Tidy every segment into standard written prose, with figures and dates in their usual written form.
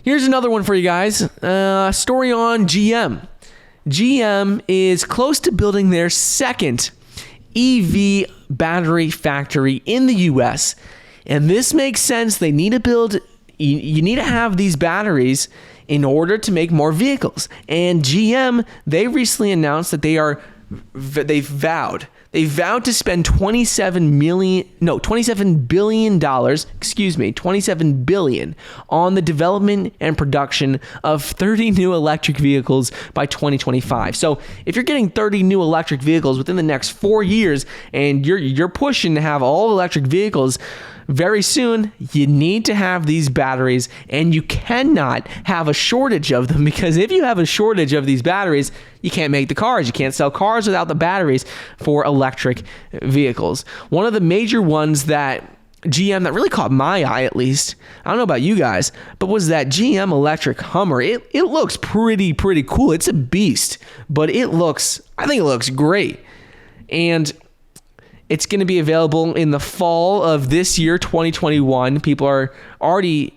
Here's another one for you guys. Story on GM. GM is close to building their second EV battery factory in the US. And this makes sense. They need to build, you need to have these batteries in order to make more vehicles. And GM, they recently announced that they've vowed to spend $27 billion on the development and production of 30 new electric vehicles by 2025. So if you're getting 30 new electric vehicles within the next 4 years and you're pushing to have all electric vehicles very soon, you need to have these batteries, and you cannot have a shortage of them, because if you have a shortage of these batteries, you can't make the cars. You can't sell cars without the batteries for electric vehicles. One of the major ones that GM that really caught my eye, at least, I don't know about you guys, but was that GM electric Hummer. It looks pretty cool. It's a beast, but I think it looks great. And it's going to be available in the fall of this year, 2021. People are already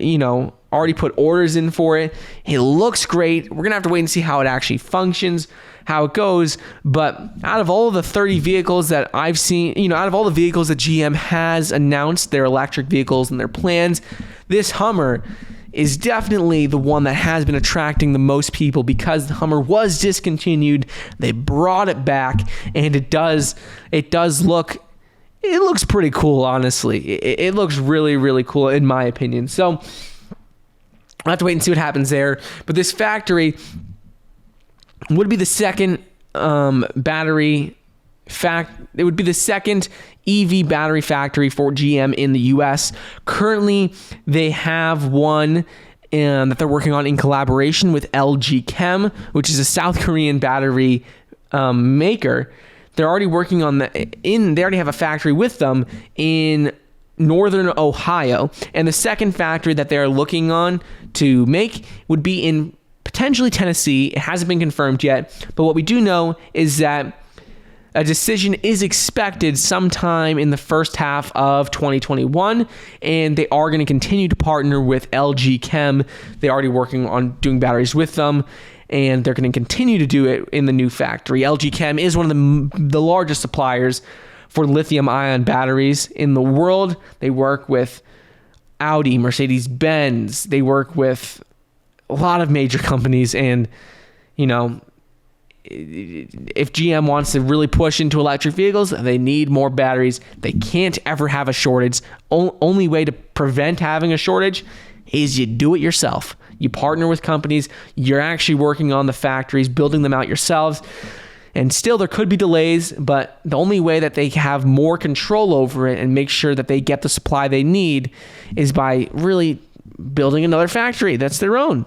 put orders in for it. It looks great. We're going to have to wait and see how it actually functions, how it goes. But out of all the 30 vehicles that I've seen, out of all the vehicles that GM has announced, their electric vehicles and their plans, this Hummer is definitely the one that has been attracting the most people, because the Hummer was discontinued. They brought it back, and it looks pretty cool, honestly. It looks really cool, in my opinion. So I'll have to wait and see what happens there. But this factory would be the second it would be the second EV battery factory for GM in the US. Currently, they have one that they're working on in collaboration with LG Chem, which is a South Korean battery maker. They're already working on they already have a factory with them in northern Ohio. And the second factory that they're looking on to make would be in potentially Tennessee. It hasn't been confirmed yet, but what we do know is that a decision is expected sometime in the first half of 2021, and they are going to continue to partner with LG Chem. They're already working on doing batteries with them, and they're going to continue to do it in the new factory. LG Chem is one of the largest suppliers for lithium-ion batteries in the world. They work with Audi, Mercedes-Benz. They work with a lot of major companies, and if GM wants to really push into electric vehicles, they need more batteries. They can't ever have a shortage. Only way to prevent having a shortage is you do it yourself. You partner with companies. You're actually working on the factories, building them out yourselves. And still, there could be delays, but the only way that they have more control over it and make sure that they get the supply they need is by really building another factory that's their own.